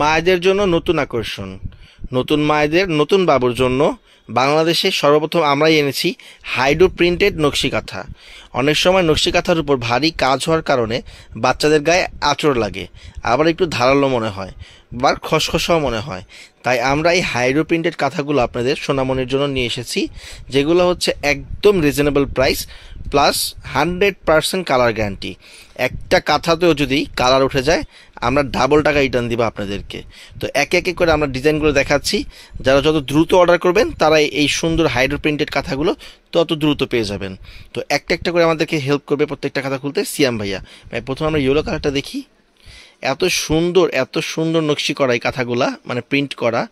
মায়েদের জন্য নতুন আকর্ষণ, নতুন মায়েদের নতুন বাবুর জন্য বাংলাদেশে সর্বপ্রথম আমরাই এনেছি হাইড্রো প্রিন্টেড নকশি কাঁথা। অনেক সময় নকশি কাঁথার উপর ভারী কাজ হওয়ার কারণে বাচ্চাদের গায়ে আঁচড় লাগে, আবার একটু ধারালো মনে হয় বা খসখসাও মনে হয়। তাই আমরা এই হাইড্রো প্রিন্টেড কাঁথাগুলো আপনাদের সোনামণির জন্য নিয়ে এসেছি, যেগুলো হচ্ছে একদম reasonable price plus 100% colour guarantee. একটা কাঁথাতেও যদি কালার উঠে যায় আমরা ডাবল টাকা রিটার্ন দিব আপনাদেরকে। তো একে একে করে আমরা ডিজাইনগুলো দেখাচ্ছি, যারা যত দ্রুত অর্ডার করবেন তারা এই সুন্দর হাইড্রো প্রিন্টেড কাঁথাগুলো তত দ্রুত পেয়ে যাবেন। তো একটা একটা করে আমাদেরকে হেল্প করবে প্রত্যেকটা কাঁথা খুলতে সিয়াম ভাইয়া। প্রথমে আমরা ইয়েলো কালারটা দেখি। এত সুন্দর নকশি করা এই কাঁথাগুলা, মানে প্রিন্ট করা,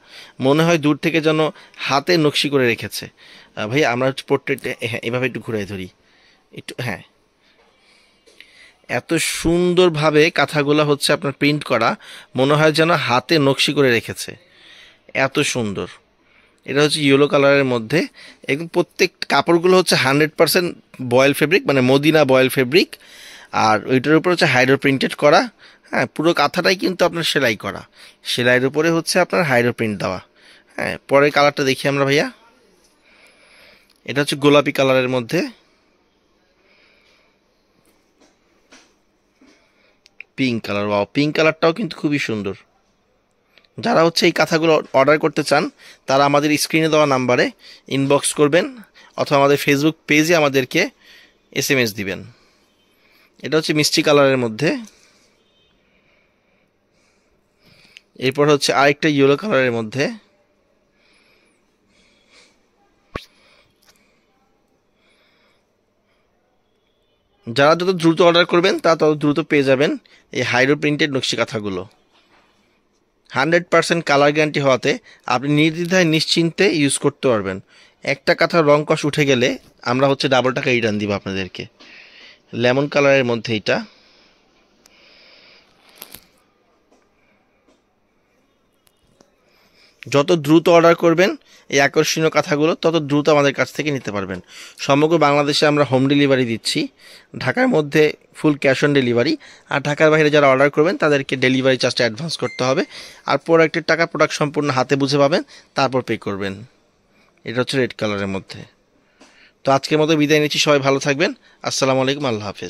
মনে হয় দূর থেকে যেন হাতে নকশি করে রেখেছে। ভাইয়া আমরা পোর্ট্রেট, হ্যাঁ এভাবে একটু ঘুরাই ধরি একটু, হ্যাঁ এত সুন্দরভাবে কাঁথাগুলো হচ্ছে আপনার প্রিন্ট করা, মনে হয় যেন হাতে নকশি করে রেখেছে, এত সুন্দর। এটা হচ্ছে ইয়েলো কালারের মধ্যে, একদম প্রত্যেক কাপড়গুলো হচ্ছে 100% বয়েল ফেব্রিক, মানে মদিনা বয়েল ফেব্রিক, আর ওইটার উপর হচ্ছে হাইড্রো প্রিন্টেড করা। হ্যাঁ, পুরো কাঁথাটাই কিন্তু আপনার সেলাই করা, সেলাইয়ের উপরে হচ্ছে আপনার হাইড্রো প্রিন্ট দেওয়া। হ্যাঁ, পরের কালারটা দেখি আমরা ভাইয়া। এটা হচ্ছে গোলাপি কালারের মধ্যে, পিঙ্ক কালার। ওয়াও, পিঙ্ক কালারটাও কিন্তু খুবই সুন্দর। যারা হচ্ছে এই কাঁথাগুলো অর্ডার করতে চান তারা আমাদের স্ক্রিনে দেওয়া নাম্বারে ইনবক্স করবেন অথবা আমাদের ফেসবুক পেজে আমাদেরকে SMS দিবেন। এটা হচ্ছে মিষ্টি কালারের মধ্যে। এরপর হচ্ছে আরেকটা ইয়েলো কালারের মধ্যে। যারা যত দ্রুত অর্ডার করবেন তারা তত দ্রুত পেয়ে যাবেন এই হাইড্রো প্রিন্টেড নকশি কাঁথাগুলো। 100% কালার গ্যারান্টি হওয়াতে আপনি নির্দ্বিধায় নিশ্চিন্তে ইউজ করতে পারবেন। একটা কাঁথার রং কষ উঠে গেলে আমরা হচ্ছে ডাবল টাকা রিটার্ন দিব আপনাদেরকে। লেমন কালারের মধ্যে এটা। যত দ্রুত অর্ডার করবেন এই আকর্ষণীয় কাঁথাগুলো তত দ্রুত আমাদের কাছ থেকে নিতে পারবেন। সমগ্র বাংলাদেশে আমরা হোম ডেলিভারি দিচ্ছি, ঢাকার মধ্যে ফুল ক্যাশ অন ডেলিভারি, আর ঢাকার বাইরে যারা অর্ডার করবেন তাদেরকে ডেলিভারি চার্জটা অ্যাডভান্স করতে হবে, আর প্রোডাক্টের টাকা প্রোডাক্ট সম্পূর্ণ হাতে বুঝে পাবেন, তারপর পে করবেন। এটা হচ্ছে রেড কালারের মধ্যে। তো আজকের মতো বিদায় নিচ্ছি, সবাই ভালো থাকবেন। আসসালামু আলাইকুম, আল্লাহ হাফেজ।